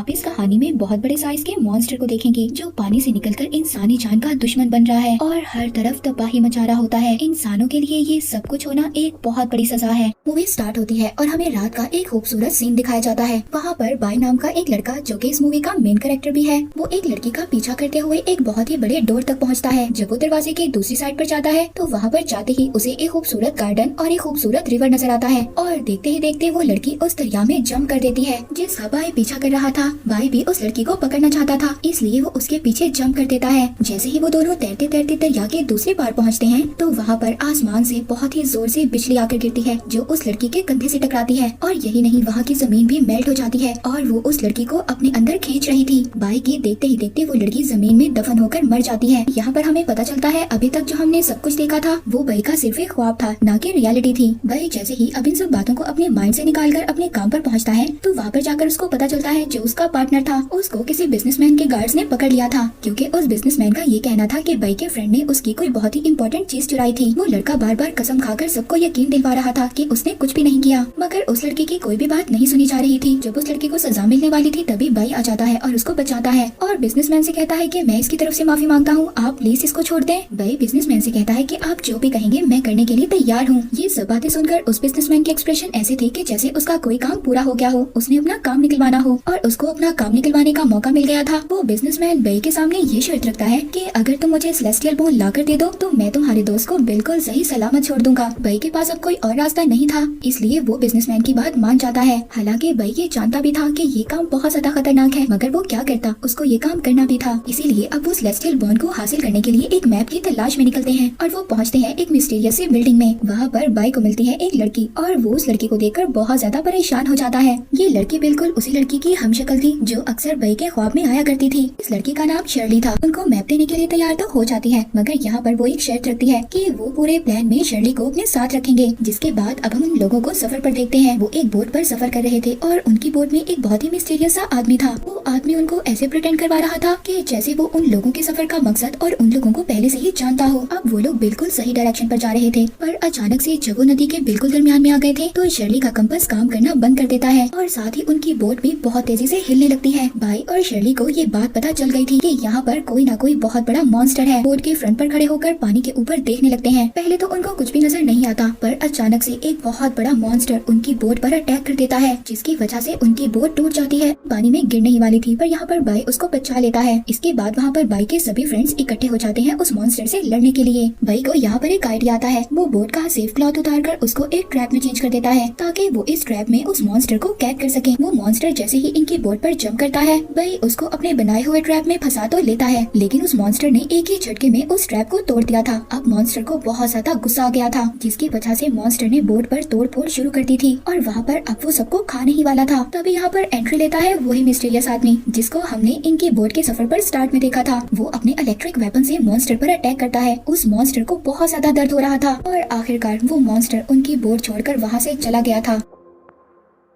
आप इस कहानी में बहुत बड़े साइज के मॉन्स्टर को देखेंगे जो पानी से निकलकर इंसानी जान का दुश्मन बन रहा है और हर तरफ तबाही मचा रहा होता है। इंसानों के लिए ये सब कुछ होना एक बहुत बड़ी सजा है। मूवी स्टार्ट होती है और हमें रात का एक खूबसूरत सीन दिखाया जाता है। वहाँ पर बाई नाम का एक लड़का जो कि इस मूवी का मेन कैरेक्टर भी है, वो एक लड़की का पीछा करते हुए एक बहुत ही बड़े डोर तक पहुँचता है। जब वो दरवाजे की दूसरी साइड पर जाता है तो वहाँ पर जाते ही उसे एक खूबसूरत गार्डन और एक खूबसूरत रिवर नजर आता है और देखते ही देखते वो लड़की उस दरिया में जंप कर देती है। जिसका बाई पीछा कर रहा था, बाई भी उस लड़की को पकड़ना चाहता था, इसलिए वो उसके पीछे जंप कर देता है। जैसे ही वो दोनों तैरते तैरते दरिया के दूसरे पार पहुँचते हैं तो वहाँ पर आसमान से बहुत ही जोर से बिजली आकर गिरती है जो उस लड़की के कंधे से टकराती है और यही नहीं, वहाँ की जमीन भी मेल्ट हो जाती है और वो उस लड़की को अपने अंदर खींच रही थी। बाई की देखते ही देखते वो लड़की जमीन में दफन होकर मर जाती है। यहाँ पर हमें पता चलता है अभी तक जो हमने सब कुछ देखा था वो बाई का सिर्फ एक ख्वाब था, न कि रियलिटी थी। बाई जैसे ही अब इन सब बातों को अपने माइंड से निकालकर अपने काम पर पहुँचता है तो वहाँ पर जाकर उसको पता चलता है जो उसका पार्टनर था उसको किसी बिजनेसमैन के गार्ड्स ने पकड़ लिया था, क्योंकि उस बिजनेसमैन का ये कहना था कि बाई के फ्रेंड ने उसकी कोई बहुत ही इंपॉर्टेंट चीज चुराई थी। वो लड़का बार बार कसम खाकर सबको यकीन दिलवा रहा था कि उसने कुछ भी नहीं किया, मगर उस लड़की की कोई भी बात नहीं सुनी जा रही थी। जब उस लड़की को सजा मिलने वाली थी तभी बाई आ जाता है और उसको बचाता है और बिजनेसमैन से कहता है कि मैं इसकी तरफ से माफी मांगता हूँ, आप प्लीज इसको छोड़ दें। बाई बिजनेसमैन से कहता है कि आप जो भी कहेंगे मैं करने के लिए तैयार हूँ। ये सब बातें सुनकर उस बिजनेसमैन के एक्सप्रेशन ऐसे थे कि जैसे उसका कोई काम पूरा हो गया हो, उसने अपना काम निकलवाना हो और उसको अपना काम निकलवाने का मौका मिल गया था। वो बिजनेसमैन बाई के सामने ये शर्त रखता है कि अगर तुम मुझे सेलेस्टियल बोन ला कर दे दो तो मैं तुम्हारे दोस्त को बिल्कुल सही सलामत छोड़ दूंगा। बाई के पास अब कोई और रास्ता नहीं था, इसलिए वो बिजनेसमैन की बात मान जाता है। हालांकि बाई ये जानता भी था कि ये काम बहुत ज्यादा खतरनाक है, मगर वो क्या करता, उसको ये काम करना भी था। इसीलिए अब वो सेलेस्टियल बोन को हासिल करने के लिए एक मैप की तलाश में निकलते हैं और वो पहुँचते हैं एक मिस्टीरियस सी बिल्डिंग में। वहाँ पर बाई को मिलती है एक लड़की और वो उस लड़की को देखकर बहुत ज्यादा परेशान हो जाता है। ये लड़की बिल्कुल उसी लड़की की हमशक्ल थी जो अक्सर बाई के ख्वाब में आया करती थी। इस लड़की का नाम शर्ली था। उनको मैप देने के लिए तैयार तो हो जाती है, मगर यहाँ पर वो एक शर्त रखती है कि वो पूरे प्लान में शर्ली को अपने साथ रखेंगे। जिसके बाद अब हम उन लोगों को सफर पर देखते हैं। वो एक बोट पर सफर कर रहे थे और उनकी बोट में एक बहुत ही मिस्टीरियस सा आदमी था। वो आदमी उनको ऐसे प्रिटेंड करवा रहा था कि जैसे वो उन लोगों के सफर का मकसद और उन लोगों को पहले से ही जानता हो। अब वो लोग बिल्कुल सही डायरेक्शन पर जा रहे थे, पर अचानक से जब वो नदी के बिल्कुल दरमियान में आ गए थे तो शर्ली का कंपास काम करना बंद कर देता है और साथ ही उनकी बोट भी बहुत तेजी से हिलने लगती है। बाई और शर्ली को ये बात पता चल गई थी कि यहाँ पर कोई ना कोई बहुत बड़ा मॉन्स्टर है। बोट के फ्रंट पर खड़े होकर पानी के ऊपर देखने लगते हैं। पहले तो उनको कुछ भी नजर नहीं आता, पर अचानक से एक बहुत बड़ा मॉन्स्टर उनकी बोट पर अटैक कर देता है, जिसकी वजह से उनकी बोट टूट जाती है। पानी में गिरने ही वाली थी, पर यहाँ पर बाई उसको बचा लेता है। इसके बाद वहाँ पर बाई के सभी फ्रेंड्स इकट्ठे हो जाते हैं उस मॉन्स्टर से लड़ने के लिए। बाई को यहाँ पर एक आइडिया आता है। वो बोट का सेफ क्लॉथ उतारकर उसको एक ट्रैप में चेंज कर देता है ताकि वो इस ट्रैप में उस मॉन्स्टर को कैद कर सके। वो मॉन्स्टर जैसे ही इनकी बोट पर जंप करता है, बाई उसको अपने बनाए हुए ट्रैप में फंसा तो लेता है, लेकिन उस मॉन्स्टर ने एक ही झटके में उस ट्रैप को तोड़ दिया था। अब मॉन्स्टर को बहुत ज्यादा गुस्सा आ गया था, जिसकी वजह से मॉन्स्टर ने बोट पर तोड़ फोड़ शुरू कर दी थी और वहाँ पर अब वो सबको खाने ही वाला था। तभी यहाँ पर एंट्री लेता है वही मिस्टीरियस आदमी जिसको हमने इनकी बोट के सफर पर स्टार्ट में देखा था। वो अपने इलेक्ट्रिक वेपन से मॉन्स्टर पर अटैक करता है। उस मॉन्स्टर को बहुत ज्यादा दर्द हो रहा था और आखिरकार वो मॉन्स्टर उनकी बोट छोड़कर वहाँ से चला गया था।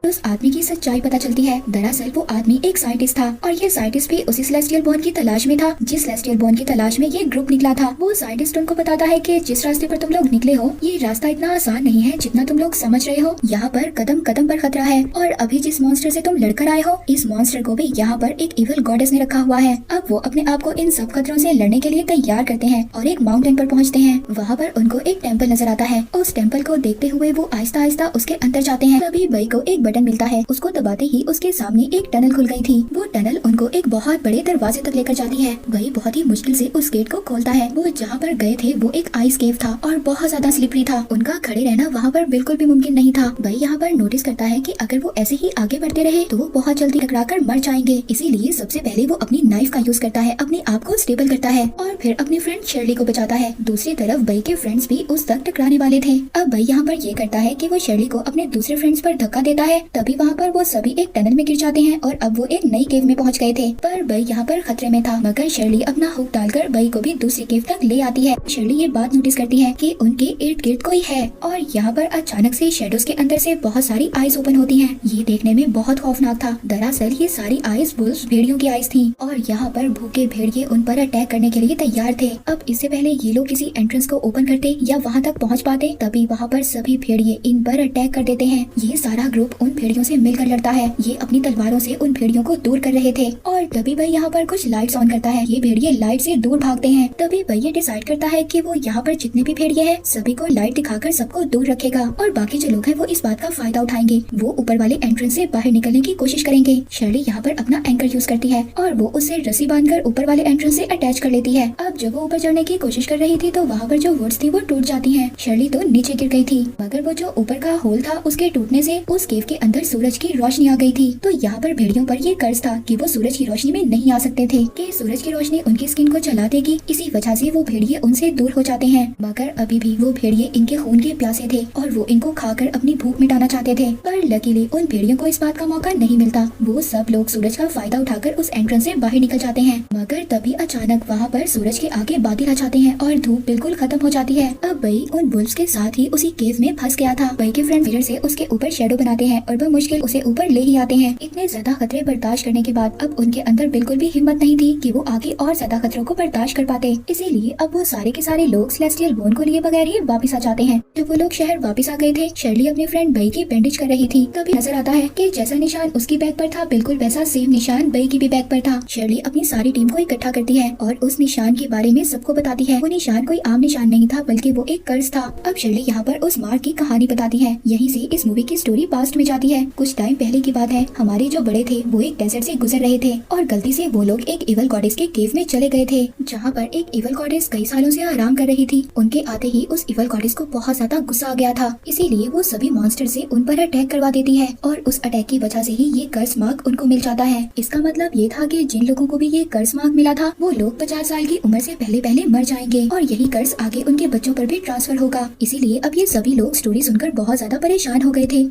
उस आदमी की सच्चाई पता चलती है। दरअसल वो आदमी एक साइंटिस्ट था और ये साइंटिस्ट भी उसी सेलेस्टियल बोन की तलाश में था जिस सेलेस्टियल बोन की तलाश में ये ग्रुप निकला था। वो साइंटिस्ट उनको बताता है कि जिस रास्ते पर तुम लोग निकले हो ये रास्ता इतना आसान नहीं है जितना तुम लोग समझ रहे हो। यहाँ पर कदम कदम पर खतरा है और अभी जिस मॉन्स्टर से तुम लड़कर आए हो इस मॉन्स्टर को भी यहाँ पर एक इविल गॉडेस ने रखा हुआ है। अब वो अपने आप को इन सब खतरों से लड़ने के लिए तैयार करते हैं और एक माउंटेन पर पहुँचते हैं। वहाँ पर उनको एक टेम्पल नजर आता है। उस टेम्पल को देखते हुए वो आहिस्ता आहिस्ता उसके अंदर जाते हैं। तभी बाई को एक बटन मिलता है। उसको दबाते ही उसके सामने एक टनल खुल गई थी। वो टनल उनको एक बहुत बड़े दरवाजे तक लेकर जाती है। वही बहुत ही मुश्किल से उस गेट को खोलता है। वो जहाँ पर गए थे वो एक आइस केव था और बहुत ज्यादा स्लिपरी था। उनका खड़े रहना वहाँ पर बिल्कुल भी मुमकिन नहीं था। भाई यहाँ पर नोटिस करता है कि अगर वो ऐसे ही आगे बढ़ते रहे तो वो बहुत जल्दी टकराकर मर जाएंगे। इसीलिए सबसे पहले वो अपनी नाइफ का यूज करता है, अपने आप को स्टेबल करता है और फिर अपनी फ्रेंड शर्ली को बचाता है। दूसरी तरफ भाई के फ्रेंड्स भी उस तक टकराने वाले थे। अब भाई यहाँ पर ये करता है कि वो शर्ली को अपने दूसरे फ्रेंड्स पर धक्का देता है। तभी वहाँ पर वो सभी एक टनल में गिर जाते हैं और अब वो एक नई केव में पहुंच गए थे। पर बाई यहाँ पर खतरे में था, मगर शर्ली अपना हुक डालकर बाई को भी दूसरी केव तक ले आती है। शर्ली ये बात नोटिस करती है कि उनके इर्द गिर्द कोई है और यहाँ पर अचानक से शेडोज के अंदर से बहुत सारी आईज ओपन होती हैं। ये देखने में बहुत खौफनाक था। दरअसल ये सारी आईज बुल्स भेड़ियों की आईज थी और यहाँ पर भूखे भेड़िए उन पर अटैक करने के लिए तैयार थे। अब इससे पहले ये लोग किसी एंट्रेंस को ओपन करते या वहाँ तक पहुँच पाते, तभी वहाँ पर सभी भेड़िए इन पर अटैक कर देते हैं। ये सारा ग्रुप उन उन भेड़ियों से मिलकर लड़ता है। ये अपनी तलवारों से उन भेड़ियों को दूर कर रहे थे और तभी भाई यहाँ पर कुछ लाइट्स ऑन करता है। ये भेड़िए लाइट से दूर भागते हैं। तभी भाई ये डिसाइड करता है कि वो यहाँ पर जितने भी भेड़िए हैं सभी को लाइट दिखाकर सबको दूर रखेगा और बाकी जो लोग हैं वो इस बात का फायदा उठाएंगे। वो ऊपर वाले एंट्रेंस से बाहर निकलने की कोशिश करेंगे। शर्ली यहाँ पर अपना एंकर यूज करती है और वो उसे रस्सी बांधकर ऊपर वाले एंट्रेंस से अटैच कर लेती है। अब जब वो ऊपर चढ़ने की कोशिश कर रही थी तो वहाँ पर जो वुड्स थी वो टूट जाती है। शर्ली तो नीचे गिर गई थी, मगर वो जो ऊपर का होल था उसके टूटने से उस केव के अंदर सूरज की रोशनी आ गई थी। तो यहाँ पर भेड़ियों पर ये कर्ज था कि वो सूरज की रोशनी में नहीं आ सकते थे कि सूरज की रोशनी उनकी स्किन को जला देगी। इसी वजह से वो भेड़िए उनसे दूर हो जाते हैं, मगर अभी भी वो भेड़िए इनके खून के प्यासे थे और वो इनको खाकर अपनी भूख मिटाना चाहते थे। पर लकीली उन भेड़ियों को इस बात का मौका नहीं मिलता। वो सब लोग सूरज का फायदा उठाकर उस एंट्रेंस से बाहर निकल जाते हैं, मगर तभी अचानक वहाँ पर सूरज के आगे बादल आ जाते हैं और धूप बिल्कुल खत्म हो जाती है। अब बई उन वुल्फ्स के साथ ही उसी केव में फंस गया था। बई के फ्रेंड मिरर से उसके ऊपर शेडो बनाते हैं और वह मुश्किल उसे ऊपर ले ही आते हैं। इतने ज्यादा खतरे बर्दाश्त करने के बाद अब उनके अंदर बिल्कुल भी हिम्मत नहीं थी कि वो आगे और ज्यादा खतरों को बर्दाश्त कर पाते। इसीलिए अब वो सारे के सारे लोग सेलेस्टियल बोन को लिए बगैर ही वापस आ जाते हैं। जब वो लोग शहर वापस आ गए थे, शर्ली अपने फ्रेंड बई की बैंडेज कर रही थी। तभी नजर आता है कि जैसा निशान उसकी बैग पर था बिल्कुल वैसा सेम निशान बई की भी बैग पर था। शर्ली अपनी सारी टीम को इकट्ठा करती है और उस निशान के बारे में सबको बताती है। वो निशान कोई आम निशान नहीं था बल्कि वो एक कर्ज था। अब शर्ली यहाँ पर उस मार्क की कहानी बताती है। यहीं से इस मूवी की स्टोरी पास्ट में जाती है। कुछ टाइम पहले की बात है। हमारे जो बड़े थे वो एक डेजर्ट से गुजर रहे थे और गलती से वो लोग एक इवल गॉडेस के केव में चले गए थे, जहाँ पर एक इवल गॉडेस कई सालों से आराम कर रही थी। उनके आते ही उस इवल गॉडेस को बहुत ज्यादा गुस्सा आ गया था, इसीलिए वो सभी मॉन्स्टर से उन पर अटैक करवा देती है और उस अटैक की वजह से ही ये कर्ज मार्क उनको मिल जाता है। इसका मतलब ये था कि जिन लोगों को भी ये कर्ज मार्क मिला था वो लोग 50 साल की उम्र से पहले पहले मर जाएंगे और यही कर्ज आगे उनके बच्चों पर भी ट्रांसफर होगा। इसीलिए अब ये सभी लोग स्टोरी सुनकर बहुत ज्यादा परेशान हो गए थे।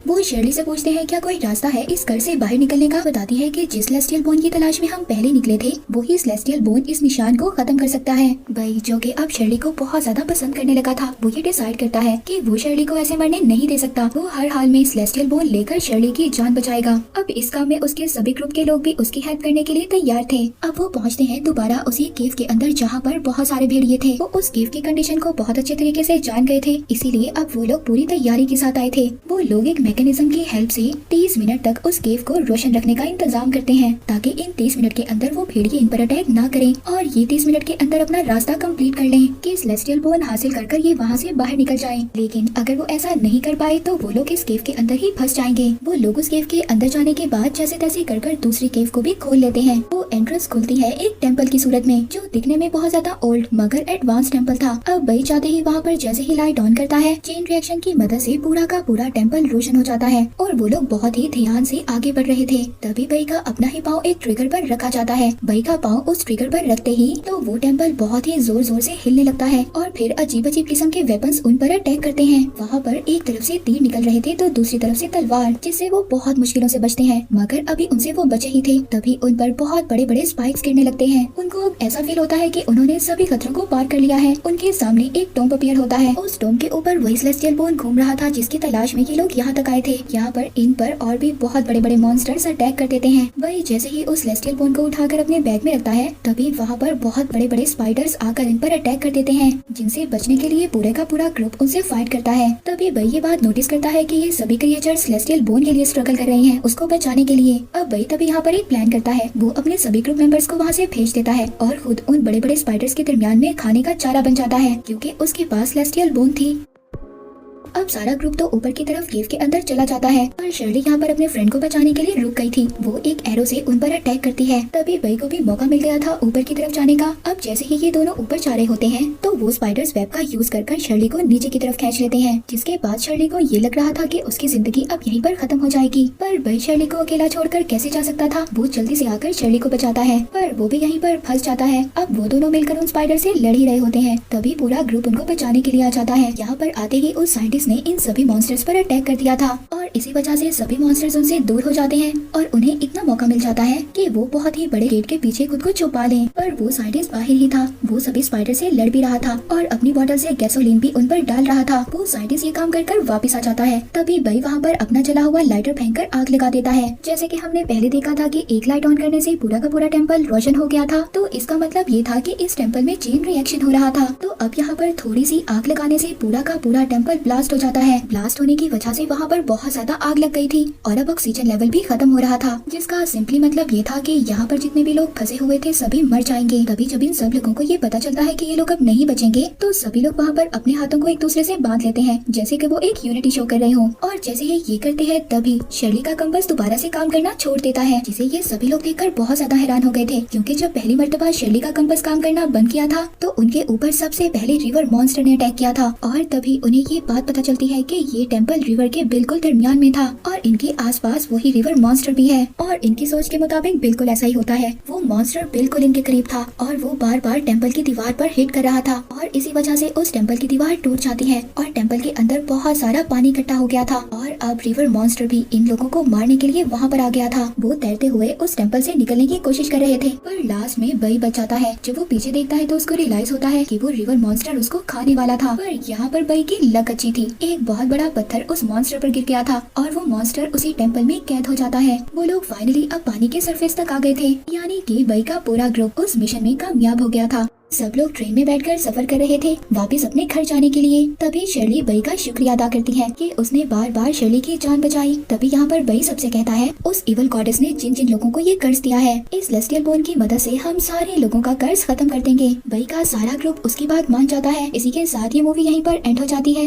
वो शर्ली से पूछते हैं क्या कोई रास्ता है इस घर से बाहर निकलने का। बताती है कि जिस सेलेस्टियल बोन की तलाश में हम पहले निकले थे वो ही सेलेस्टियल बोन इस निशान को खत्म कर सकता है। भाई जो कि अब शर्ली को बहुत ज्यादा पसंद करने लगा था, वो ये डिसाइड करता है कि वो शर्ली को ऐसे मरने नहीं दे सकता। वो हर हाल में सेलेस्टियल बोन लेकर शर्ली की जान बचाएगा। अब इस काम में उसके सभी ग्रुप के लोग भी उसकी हेल्प करने के लिए तैयार थे। अब वो पहुँचते हैं दोबारा उसी केव के अंदर जहाँ पर बहुत सारे भेड़िए थे। वो उस केव की कंडीशन को बहुत अच्छे तरीके से जान गए थे, इसीलिए अब वो लोग पूरी तैयारी के साथ आए थे। वो लोग एक मैकेनिज्म की हेल्प से 30 मिनट तक उस केव को रोशन रखने का इंतजाम करते हैं ताकि इन 30 मिनट के अंदर वो भेड़िए इन पर अटैक ना करें और ये 30 मिनट के अंदर अपना रास्ता कंप्लीट कर लें कि सेलेस्टियल बोन हासिल कर ये वहाँ से बाहर निकल जाएं। लेकिन अगर वो ऐसा नहीं कर पाए तो वो लोग इस केव के अंदर ही फंस जाएंगे। वो लोग उस केव के अंदर जाने के बाद जैसे तैसे कर दूसरी केव को भी खोल लेते हैं। वो एंट्रेंस खुलती है एक टेम्पल की सूरत में जो दिखने में बहुत ज्यादा ओल्ड मगर एडवांस टेम्पल था। अब बई जाते ही वहाँ पर जैसे ही लाइट ऑन करता है चेन रिएक्शन की मदद से पूरा का पूरा टेम्पल रोशन हो जाता है और वो लोग बहुत ही ध्यान से आगे बढ़ रहे थे। तभी बई का अपना ही पाँव एक ट्रिगर पर रखा जाता है। बई का पाँव उस ट्रिगर पर रखते ही तो वो टेम्पल बहुत ही जोर जोर से हिलने लगता है और फिर अजीब अजीब किस्म के वेपन्स उन पर अटैक करते हैं। वहाँ पर एक तरफ से तीर निकल रहे थे तो दूसरी तरफ से तलवार, जिससे वो बहुत मुश्किलों से बचते हैं, मगर अभी उनसे वो बचे ही थे। तभी उन पर बहुत बड़े बड़े स्पाइक्स गिरने लगते हैं। उनको अब ऐसा फील होता है कि उन्होंने सभी खतरों को पार कर लिया है। उनके सामने एक टॉम्ब अपीयर होता है। उस टॉम्ब के ऊपर वही सेलेस्टियल बोन घूम रहा था जिसकी तलाश में ये लोग यहाँ तक आए थे। यहाँ पर इन पर और भी बहुत बड़े बड़े मॉन्स्टर्स अटैक कर देते हैं। वही जैसे ही उस सेलेस्टियल बोन को उठाकर अपने बैग में रखता है तभी वहाँ पर बहुत बड़े बड़े स्पाइडर्स आकर इन पर अटैक कर देते हैं, जिनसे बचने के लिए पूरे का पूरा ग्रुप उनसे फाइट करता है। तभी बई ये बात नोटिस करता है कि ये सभी क्रिएचर सेलेस्टियल बोन के लिए स्ट्रगल कर रहे हैं उसको बचाने के लिए। अब बई तभी यहाँ पर एक प्लान करता है। वो अपने सभी ग्रुप मेंबर्स को वहाँ से भेज देता है और खुद उन बड़े बड़े स्पाइडर्स के दरमियान में खाने का चारा बन जाता है क्योंकि उसके पास सेलेस्टियल बोन थी। अब सारा ग्रुप तो ऊपर की तरफ केव के अंदर चला जाता है और शर्ली यहाँ पर अपने फ्रेंड को बचाने के लिए रुक गई थी। वो एक एरो से उन पर अटैक करती है। तभी बई को भी मौका मिल गया था ऊपर की तरफ जाने का। अब जैसे ही ये दोनों ऊपर जा रहे होते हैं तो वो स्पाइडर्स वेब का यूज कर शर्ली को नीचे की तरफ खींच लेते हैं, जिसके बाद शर्ली को ये लग रहा था कि उसकी जिंदगी अब यहीं पर खत्म हो जाएगी। पर बई शर्ली को अकेला छोड़कर कैसे जा सकता था। वो जल्दी से आकर शर्ली को बचाता है पर वो भी यहीं पर फंस जाता है। अब वो दोनों मिलकर उन स्पाइडर से लड़ ही रहे होते हैं। तभी पूरा ग्रुप उनको बचाने के लिए आ जाता है। यहाँ पर आते ही उस साइंटिस्ट ने इन सभी मॉन्स्टर्स पर अटैक कर दिया था और इसी वजह से सभी मॉन्स्टर्स उनसे दूर हो जाते हैं और उन्हें इतना मौका मिल जाता है कि वो बहुत ही बड़े गेट के पीछे खुद को छुपा लें। पर वो साइंटिस्ट बाहर ही था, वो सभी स्पाइडर से लड़ भी रहा था और अपनी बोतल से गैसोलीन भी उन पर डाल रहा था। वो साइंटिस्ट ये काम कर वापस आ जाता है। तभी बई वहाँ पर अपना जला हुआ लाइटर फेंककर आग लगा देता है। जैसे कि हमने पहले देखा था कि एक लाइट ऑन करने से पूरा का पूरा टेम्पल रोशन हो गया था, तो इसका मतलब ये था कि इस टेम्पल में चेन रिएक्शन हो रहा था। तो अब यहाँ पर थोड़ी सी आग लगाने से पूरा का पूरा टेम्पल ब्लास्ट हो जाता है। ब्लास्ट होने की वजह से वहाँ पर बहुत ज्यादा आग लग गई थी और अब ऑक्सीजन लेवल भी खत्म हो रहा था, जिसका सिंपली मतलब ये था कि यहाँ पर जितने भी लोग फंसे हुए थे सभी मर जाएंगे। तभी जब इन सब लोगों को ये पता चलता है कि ये लोग अब नहीं बचेंगे, तो सभी लोग वहाँ पर अपने हाथों को एक दूसरे से बांध लेते हैं जैसे कि वो एक यूनिटी शो कर रहे हो। और जैसे ये करते हैं तभी शर्ली का कंपास दोबारा से काम करना छोड़ देता है, जिसे ये सभी लोग देखकर बहुत ज्यादा हैरान हो गए थे, क्योंकि जब पहली मर्तबा शर्ली का कंपास काम करना बंद किया था तो उनके ऊपर सबसे पहले रिवर मॉन्स्टर ने अटैक किया था। और तभी उन्हें ये बात पता चलती है कि ये टेम्पल रिवर के बिल्कुल दरमियान में था और इनके आसपास वही रिवर मॉन्स्टर भी है। और इनकी सोच के मुताबिक बिल्कुल ऐसा ही होता है। वो मॉन्स्टर बिल्कुल इनके करीब था और वो बार बार टेम्पल की दीवार पर हिट कर रहा था और इसी वजह से उस टेम्पल की दीवार टूट जाती है और टेम्पल के अंदर बहुत सारा पानी इकट्ठा हो गया था। और अब रिवर मॉन्स्टर भी इन लोगों को मारने के लिए वहाँ पर आ गया था। वो तैरते हुए उस टेम्पल से निकलने की कोशिश कर रहे थे, पर लास्ट में बई बच जाता है। जब वो पीछे देखता है तो उसको रियलाइज होता है कि वो रिवर मॉन्स्टर उसको खाने वाला था। पर यहाँ पर बई की लक अच्छी थी, एक बहुत बड़ा पत्थर उस मॉन्स्टर पर गिर गया था और वो मॉन्स्टर उसी टेम्पल में कैद हो जाता है। वो लोग फाइनली अब पानी के सरफेस तक आ गए थे, यानी कि बई का पूरा ग्रुप उस मिशन में कामयाब हो गया था। सब लोग ट्रेन में बैठकर सफर कर रहे थे वापस अपने घर जाने के लिए। तभी शर्ली बई का शुक्रिया अदा करती है कि उसने बार बार शर्ली की जान बचाई। तभी यहाँ पर बई सबसे कहता है उस इवल गॉडेस ने जिन जिन लोगों को ये कर्ज दिया है, इस लेस्टियल बोन की मदद से हम सारे लोगों का कर्ज खत्म कर देंगे। बई का सारा ग्रुप उसकी बात मान जाता है। इसी के साथ ये मूवी यहीं पर एंड हो जाती है।